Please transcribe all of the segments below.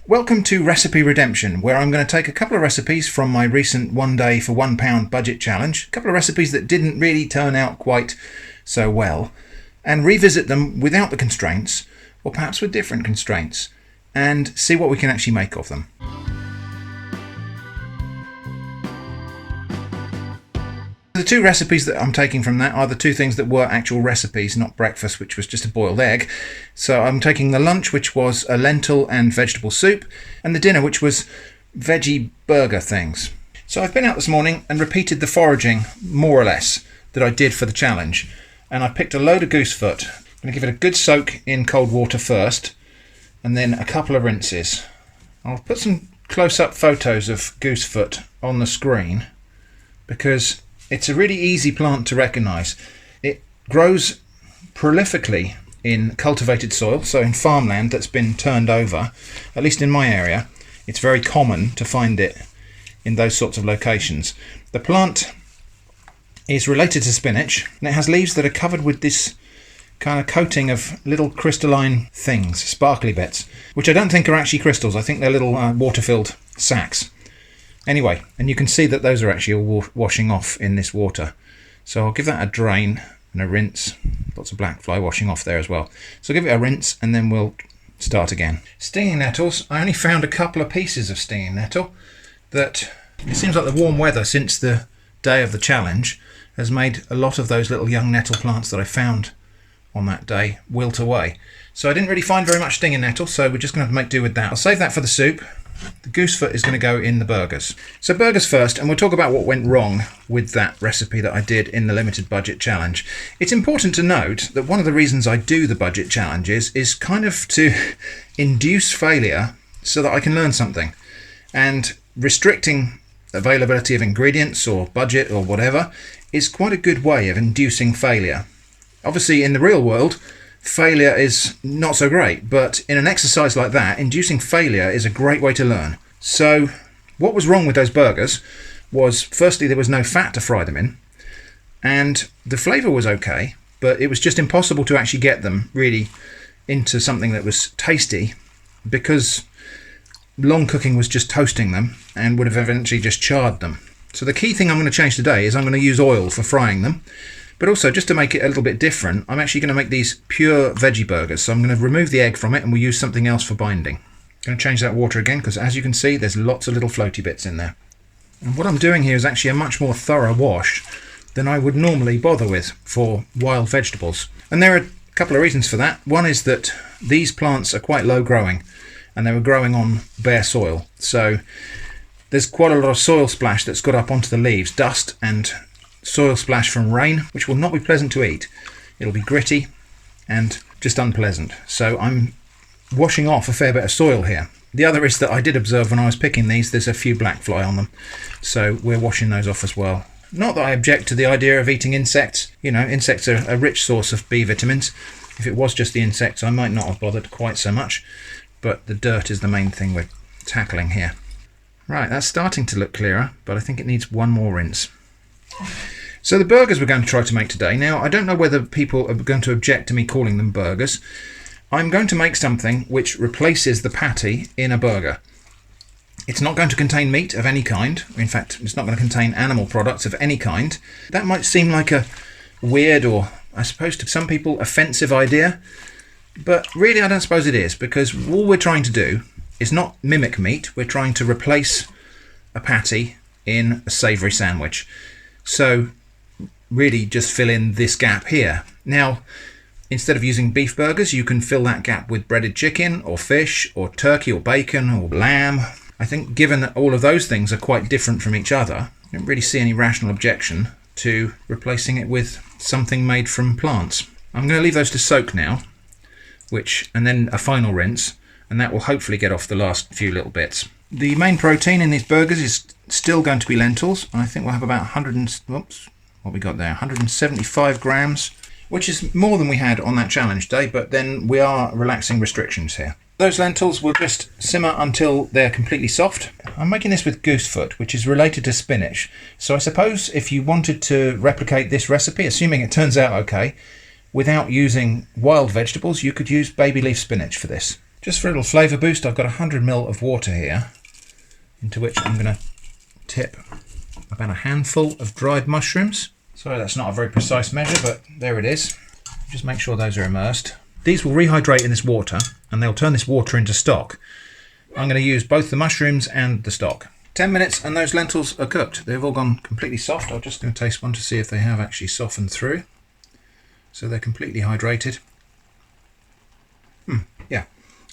Welcome to Recipe Redemption, where I'm going to take a couple of recipes from my recent 1 day for £1 budget challenge, a couple of recipes that didn't really turn out quite so well, and revisit them without the constraints, or perhaps with different constraints, and see what we can actually make of them. The two recipes that I'm taking from that are the two things that were actual recipes, not breakfast, which was just a boiled egg. So I'm taking the lunch, which was a lentil and vegetable soup, and the dinner, which was veggie burger things. So I've been out this morning and repeated the foraging, more or less, that I did for the challenge. And I picked a load of goose foot. I'm going to give it a good soak in cold water first, and then a couple of rinses. I'll put some close-up photos of goose foot on the screen, because it's a really easy plant to recognise. It grows prolifically in cultivated soil, so in farmland that's been turned over. At least in my area, it's very common to find it in those sorts of locations. The plant is related to spinach, and it has leaves that are covered with this kind of coating of little crystalline things, sparkly bits, which I don't think are actually crystals. I think they're little water-filled sacs. Anyway, and you can see that those are actually all washing off in this water. So I'll give that a drain and a rinse. Lots of black fly washing off there as well. So give it a rinse and then we'll start again. Stinging nettles. I only found a couple of pieces of stinging nettle. That it seems like the warm weather since the day of the challenge has made a lot of those little young nettle plants that I found on that day wilt away. So I didn't really find very much stinging nettle, so we're just going to have to make do with that. I'll save that for the soup. The goose foot is going to go in the burgers. So burgers first, and we'll talk about what went wrong with that recipe that I did in the limited budget challenge. It's important to note that one of the reasons I do the budget challenges is kind of to induce failure so that I can learn something. And restricting availability of ingredients or budget or whatever is quite a good way of inducing failure. Obviously in the real world, failure is not so great, but in an exercise like that, inducing failure is a great way to learn. So what was wrong with those burgers was, firstly, there was no fat to fry them in, and the flavour was okay, but it was just impossible to actually get them really into something that was tasty, because long cooking was just toasting them and would have eventually just charred them. So the key thing I'm going to change today is I'm going to use oil for frying them. But also, just to make it a little bit different, I'm actually going to make these pure veggie burgers. So I'm going to remove the egg from it and we'll use something else for binding. I'm going to change that water again because, as you can see, there's lots of little floaty bits in there. And what I'm doing here is actually a much more thorough wash than I would normally bother with for wild vegetables. And there are a couple of reasons for that. One is that these plants are quite low growing and they were growing on bare soil. So there's quite a lot of soil splash that's got up onto the leaves, dust and soil splash from rain, which will not be pleasant to eat. It'll be gritty and just unpleasant. So I'm washing off a fair bit of soil here. The other is that I did observe when I was picking these, there's a few black fly on them. So we're washing those off as well. Not that I object to the idea of eating insects. You know, insects are a rich source of B vitamins. If it was just the insects, I might not have bothered quite so much. But the dirt is the main thing we're tackling here. Right, that's starting to look clearer, but I think it needs one more rinse. So the burgers we're going to try to make today. Now, I don't know whether people are going to object to me calling them burgers. I'm going to make something which replaces the patty in a burger. It's not going to contain meat of any kind. In fact, it's not going to contain animal products of any kind. That might seem like a weird, or I suppose to some people, offensive idea. But really, I don't suppose it is, because all we're trying to do is not mimic meat. We're trying to replace a patty in a savoury sandwich. So really just fill in this gap here. Now, instead of using beef burgers, you can fill that gap with breaded chicken or fish or turkey or bacon or lamb. I think given that all of those things are quite different from each other, I don't really see any rational objection to replacing it with something made from plants. I'm going to leave those to soak now, and then a final rinse, and that will hopefully get off the last few little bits. The main protein in these burgers is still going to be lentils, and I think we'll have about 175 grams, which is more than we had on that challenge day, but then we are relaxing restrictions here. Those lentils will just simmer until they're completely soft. I'm making this with goose foot, which is related to spinach. So I suppose if you wanted to replicate this recipe, assuming it turns out okay, without using wild vegetables, you could use baby leaf spinach for this. Just for a little flavour boost, I've got 100 ml of water here, into which I'm going to tip about a handful of dried mushrooms. Sorry, that's not a very precise measure, but there it is. Just make sure those are immersed. These will rehydrate in this water, and they'll turn this water into stock. I'm going to use both the mushrooms and the stock. 10 minutes and those lentils are cooked. They've all gone completely soft. I'm just going to taste one to see if they have actually softened through. So they're completely hydrated. Yeah,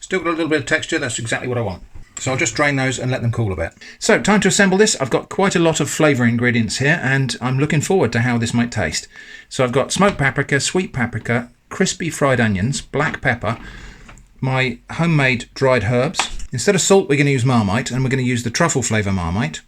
still got a little bit of texture. That's exactly what I want. So I'll just drain those and let them cool a bit. So time to assemble this. I've got quite a lot of flavour ingredients here, and I'm looking forward to how this might taste. So I've got smoked paprika, sweet paprika, crispy fried onions, black pepper, my homemade dried herbs. Instead of salt, we're going to use Marmite, and we're going to use the truffle flavour Marmite.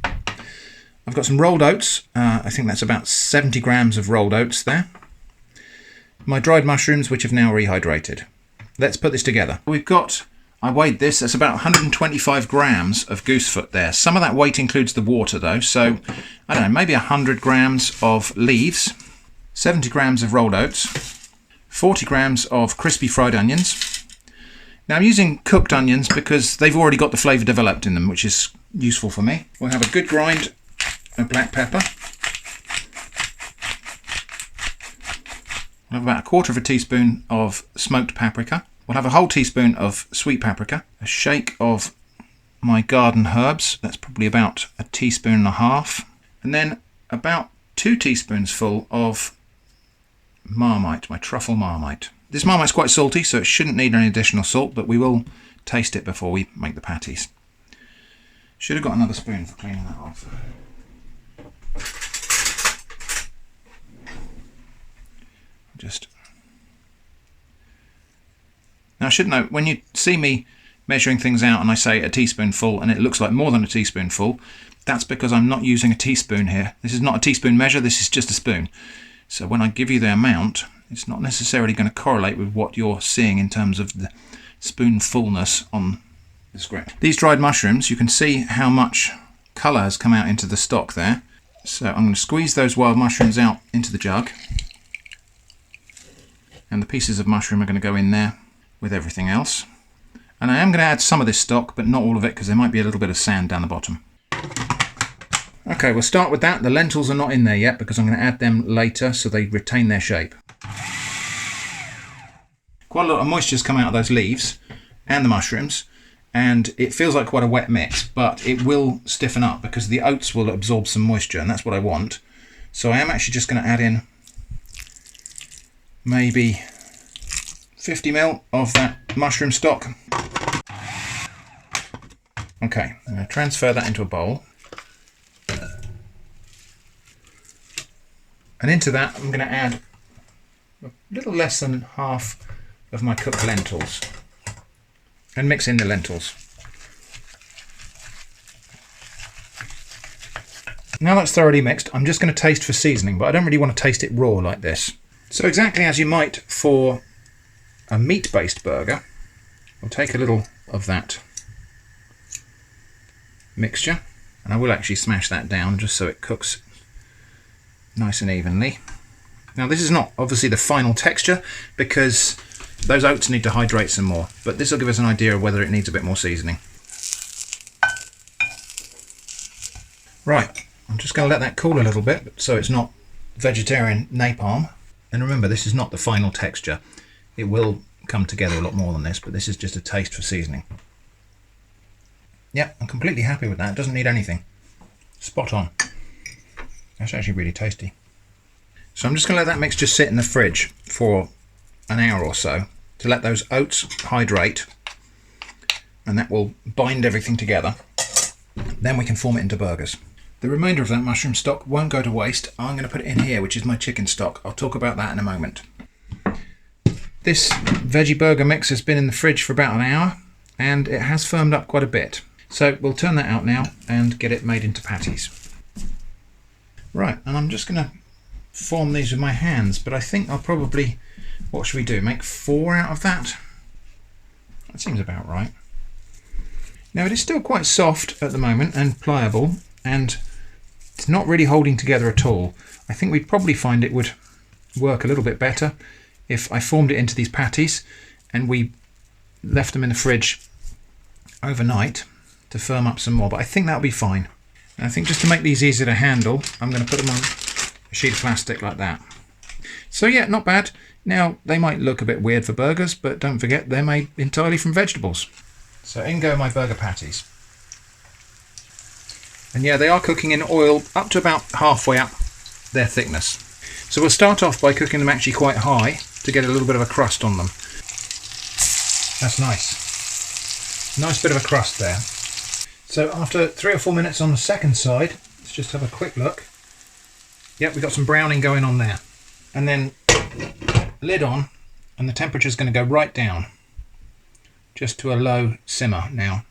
I've got some rolled oats. I think that's about 70 grams of rolled oats there. My dried mushrooms, which have now rehydrated. Let's put this together. We've got, I weighed this, that's about 125 grams of goosefoot there. Some of that weight includes the water though, so I don't know, maybe 100 grams of leaves, 70 grams of rolled oats, 40 grams of crispy fried onions. Now I'm using cooked onions because they've already got the flavour developed in them, which is useful for me. We'll have a good grind of black pepper. We'll have about a quarter of a teaspoon of smoked paprika. We'll have a whole teaspoon of sweet paprika, a shake of my garden herbs, that's probably about a teaspoon and a half, and then about 2 teaspoons full of Marmite, my truffle Marmite. This Marmite's quite salty, so it shouldn't need any additional salt, but we will taste it before we make the patties. Should have got another spoon for cleaning that off. Now I should note, when you see me measuring things out and I say a teaspoonful and it looks like more than a teaspoonful, that's because I'm not using a teaspoon here. This is not a teaspoon measure, this is just a spoon. So when I give you the amount, it's not necessarily going to correlate with what you're seeing in terms of the spoonfulness on the script. These dried mushrooms, you can see how much colour has come out into the stock there. So I'm going to squeeze those wild mushrooms out into the jug. And the pieces of mushroom are going to go in there with everything else. And I am going to add some of this stock, but not all of it, because there might be a little bit of sand down the bottom. Okay, we'll start with that. The lentils are not in there yet because I'm going to add them later so they retain their shape. Quite a lot of moisture's come out of those leaves and the mushrooms, and it feels like quite a wet mix, but it will stiffen up because the oats will absorb some moisture, and that's what I want. So I am actually just going to add in maybe 50 ml of that mushroom stock. Okay, I'm going to transfer that into a bowl. And into that I'm going to add a little less than half of my cooked lentils and mix in the lentils. Now that's thoroughly mixed, I'm just going to taste for seasoning, but I don't really want to taste it raw like this. So exactly as you might for a meat-based burger, I'll take a little of that mixture, and I will actually smash that down just so it cooks nice and evenly. Now this is not obviously the final texture because those oats need to hydrate some more, but this will give us an idea of whether it needs a bit more seasoning. Right, I'm just going to let that cool a little bit so it's not vegetarian napalm. And remember, this is not the final texture. It will come together a lot more than this, but this is just a taste for seasoning. Yeah, I'm completely happy with that. It doesn't need anything. Spot on. That's actually really tasty. So I'm just going to let that mixture sit in the fridge for an hour or so to let those oats hydrate, and that will bind everything together. Then we can form it into burgers. The remainder of that mushroom stock won't go to waste. I'm going to put it in here, which is my chicken stock. I'll talk about that in a moment. This veggie burger mix has been in the fridge for about an hour, and it has firmed up quite a bit. So we'll turn that out now and get it made into patties. Right, and I'm just going to form these with my hands, but I think I'll probably, what should we do, make 4 out of that? That seems about right. Now it is still quite soft at the moment and pliable, and it's not really holding together at all. I think we'd probably find it would work a little bit better if I formed it into these patties and we left them in the fridge overnight to firm up some more, but I think that'll be fine. And I think just to make these easier to handle, I'm going to put them on a sheet of plastic like that. So yeah, not bad. Now, they might look a bit weird for burgers, but don't forget they're made entirely from vegetables. So in go my burger patties. And yeah, they are cooking in oil up to about halfway up their thickness. So we'll start off by cooking them actually quite high to get a little bit of a crust on them. That's nice. Nice bit of a crust there. So after 3 or 4 minutes on the second side, let's just have a quick look. Yep, we've got some browning going on there. And then lid on, and the temperature is going to go right down. Just to a low simmer now.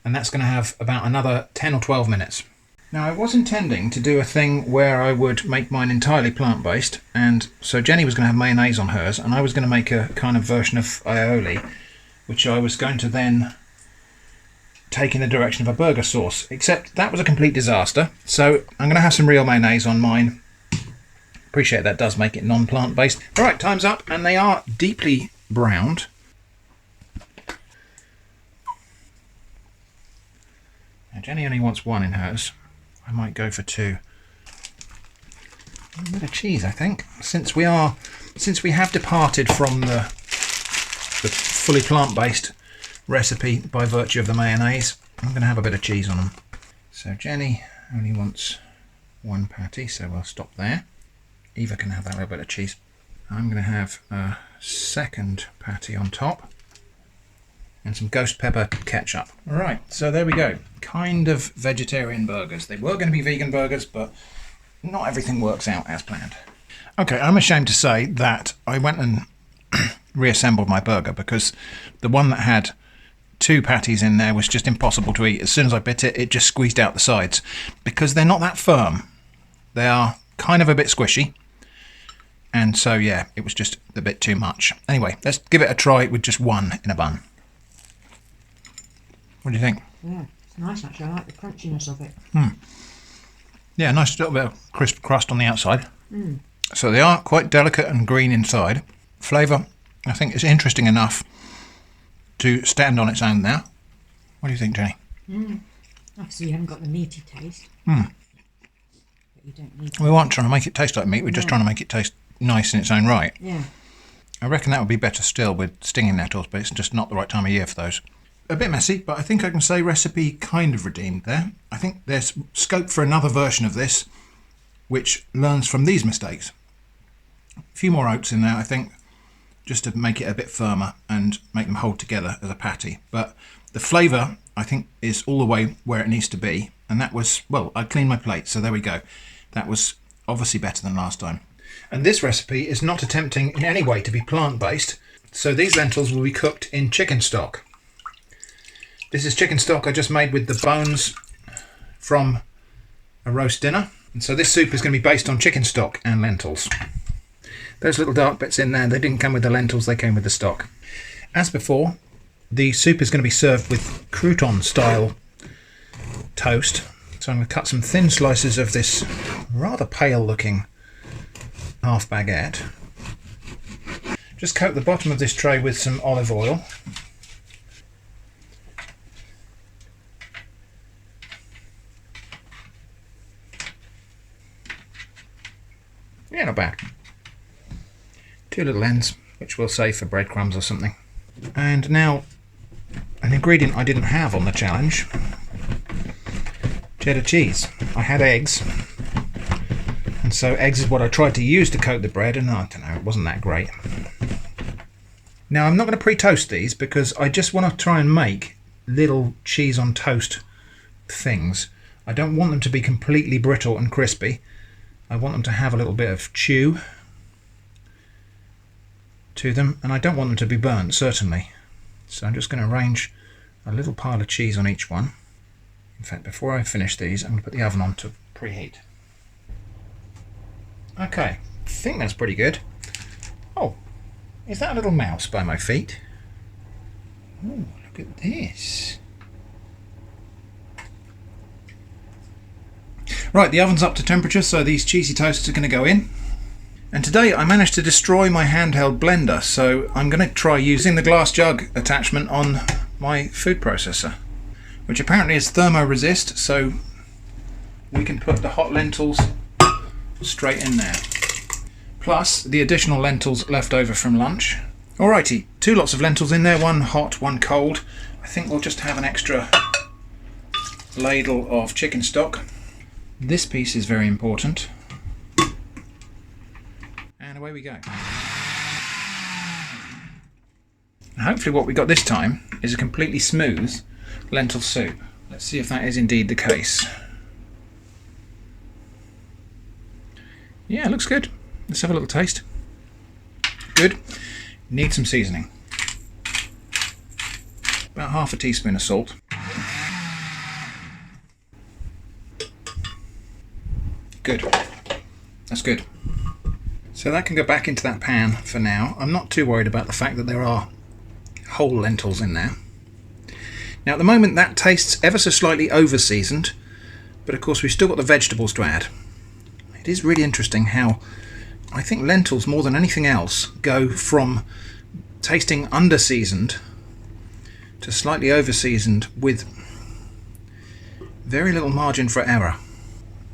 And that's going to have about another 10 or 12 minutes. Now I was intending to do a thing where I would make mine entirely plant-based, and so Jenny was going to have mayonnaise on hers, and I was going to make a kind of version of aioli, which I was going to then take in the direction of a burger sauce, except that was a complete disaster. So I'm going to have some real mayonnaise on mine. Appreciate that does make it non-plant-based. Alright, time's up, and they are deeply browned. Now Jenny only wants one in hers. I might go for 2. A bit of cheese, I think. Since we have departed from the fully plant-based recipe by virtue of the mayonnaise, I'm going to have a bit of cheese on them. So Jenny only wants 1 patty, so we'll stop there. Eva can have that little bit of cheese. I'm going to have a second patty on top. And some ghost pepper ketchup. Alright, so there we go. Kind of vegetarian burgers. They were going to be vegan burgers, but not everything works out as planned. Okay, I'm ashamed to say that I went and reassembled my burger because the one that had 2 patties in there was just impossible to eat. As soon as I bit it, it just squeezed out the sides because they're not that firm. They are kind of a bit squishy. And so, yeah, it was just a bit too much. Anyway, let's give it a try with just 1 in a bun. What do you think? Yeah, it's nice actually. I like the crunchiness of it. Yeah, nice little bit of crisp crust on the outside. So they are quite delicate and green inside. Flavour, I think, is interesting enough to stand on its own now. What do you think, Jenny? Obviously you haven't got the meaty taste. But you don't need We weren't trying to make it taste like meat, we're just trying to make it taste nice in its own right. Yeah. I reckon that would be better still with stinging nettles, but it's just not the right time of year for those. A bit messy, but I think I can say recipe kind of redeemed there. I think there's scope for another version of this, which learns from these mistakes. A few more oats in there, I think, just to make it a bit firmer and make them hold together as a patty. But the flavour, I think, is all the way where it needs to be. And that was, well, I cleaned my plate, so there we go. That was obviously better than last time. And this recipe is not attempting in any way to be plant-based. So these lentils will be cooked in chicken stock. This is chicken stock I just made with the bones from a roast dinner. And so this soup is going to be based on chicken stock and lentils. Those little dark bits in there, they didn't come with the lentils, they came with the stock. As before, the soup is going to be served with crouton-style toast. So I'm going to cut some thin slices of this rather pale-looking half baguette. Just coat the bottom of this tray with some olive oil. Yeah, not bad. 2 little ends, which we'll save for breadcrumbs or something. And now, an ingredient I didn't have on the challenge. Cheddar cheese. I had eggs. And so eggs is what I tried to use to coat the bread, and I don't know, it wasn't that great. Now I'm not going to pre-toast these because I just want to try and make little cheese on toast things. I don't want them to be completely brittle and crispy. I want them to have a little bit of chew to them, and I don't want them to be burnt, certainly. So I'm just going to arrange a little pile of cheese on each one. In fact, before I finish these, I'm going to put the oven on to preheat. Okay, I think that's pretty good. Oh, is that a little mouse by my feet? Oh, look at this. Right, the oven's up to temperature, so these cheesy toasts are going to go in. And today I managed to destroy my handheld blender, so I'm going to try using the glass jug attachment on my food processor, which apparently is thermo-resist, so we can put the hot lentils straight in there. Plus the additional lentils left over from lunch. Alrighty, 2 lots of lentils in there, one hot, one cold. I think we'll just have an extra ladle of chicken stock. This piece is very important. And away we go. And hopefully what we got this time is a completely smooth lentil soup. Let's see if that is indeed the case. Yeah, it looks good. Let's have a little taste. Good. Need some seasoning. About half a teaspoon of salt. Good. That's good. So that can go back into that pan for now. I'm not too worried about the fact that there are whole lentils in there. Now at the moment that tastes ever so slightly over seasoned, but of course we've still got the vegetables to add. It is really interesting how I think lentils more than anything else go from tasting under seasoned to slightly over seasoned with very little margin for error.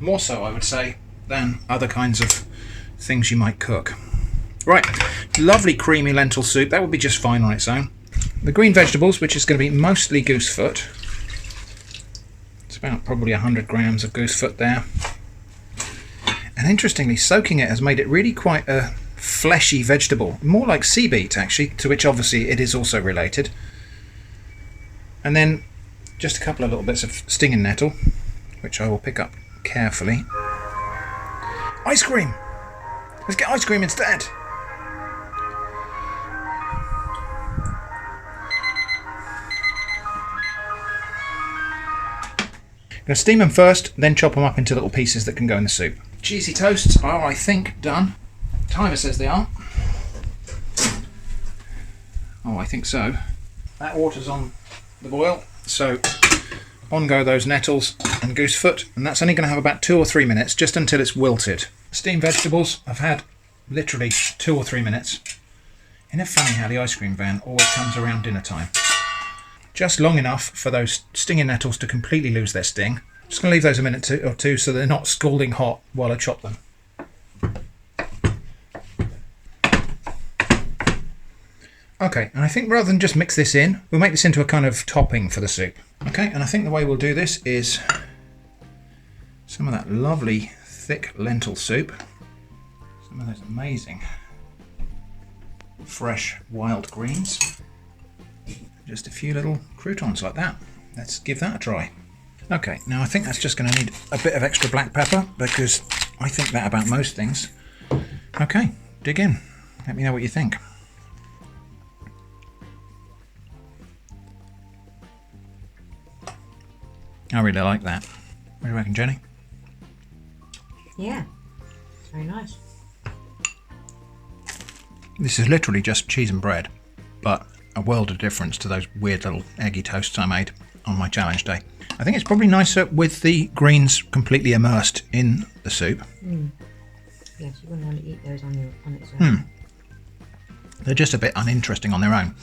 More so I would say than other kinds of things you might cook. Right, lovely creamy lentil soup, that would be just fine on its own. The green vegetables, which is going to be mostly goosefoot. It's about probably 100 grams of goosefoot there. And interestingly, soaking it has made it really quite a fleshy vegetable, more like sea beet actually, to which obviously it is also related. And then just a couple of little bits of stinging nettle, which I will pick up carefully. Ice cream! Let's get ice cream instead! I'm going to steam them first, then chop them up into little pieces that can go in the soup. Cheesy toasts are, I think, done. Timer says they are. Oh, I think so. That water's on the boil, so on go those nettles and goosefoot, and that's only going to have about 2 or 3 minutes, just until it's wilted. Steamed vegetables, I've had literally 2 or 3 minutes. Isn't it funny how the ice cream van always comes around dinner time? Just long enough for those stinging nettles to completely lose their sting. Just going to leave those a minute or two so they're not scalding hot while I chop them. Okay, and I think rather than just mix this in, we'll make this into a kind of topping for the soup. Okay, and I think the way we'll do this is some of that lovely thick lentil soup, some of those amazing fresh wild greens, just a few little croutons like that. Let's give that a try. Okay, now I think that's just going to need a bit of extra black pepper because I think that about most things. Okay, dig in. Let me know what you think. I really like that. What do you reckon, Jenny? Yeah, very nice. This is literally just cheese and bread, but a world of difference to those weird little eggy toasts I made on my challenge day. I think it's probably nicer with the greens completely immersed in the soup. Yes, you wouldn't want to eat those on its own. They're just a bit uninteresting on their own,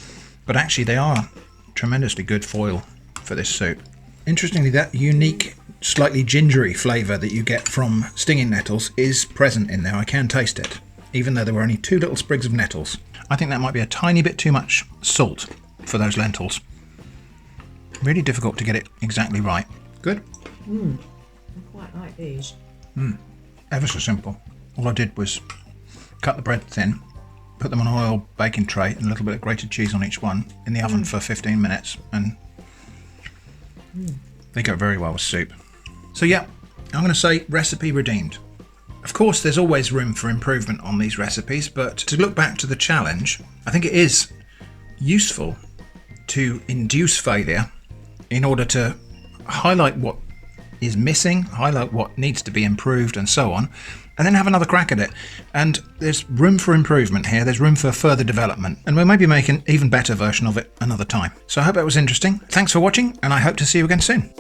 but actually they are tremendously good foil for this soup. Interestingly, that unique, slightly gingery flavour that you get from stinging nettles is present in there. I can taste it, even though there were only 2 little sprigs of nettles. I think that might be a tiny bit too much salt for those lentils. Really difficult to get it exactly right. Good? I quite like these. Ever so simple. All I did was cut the bread thin, put them on an oil baking tray and a little bit of grated cheese on each one in the oven for 15 minutes, and they go very well with soup. So yeah, I'm going to say recipe redeemed. Of course, there's always room for improvement on these recipes, but to look back to the challenge, I think it is useful to induce failure in order to highlight what is missing, highlight what needs to be improved and so on, and then have another crack at it. And there's room for improvement here, there's room for further development, and we'll maybe make an even better version of it another time. So I hope that was interesting. Thanks for watching, and I hope to see you again soon.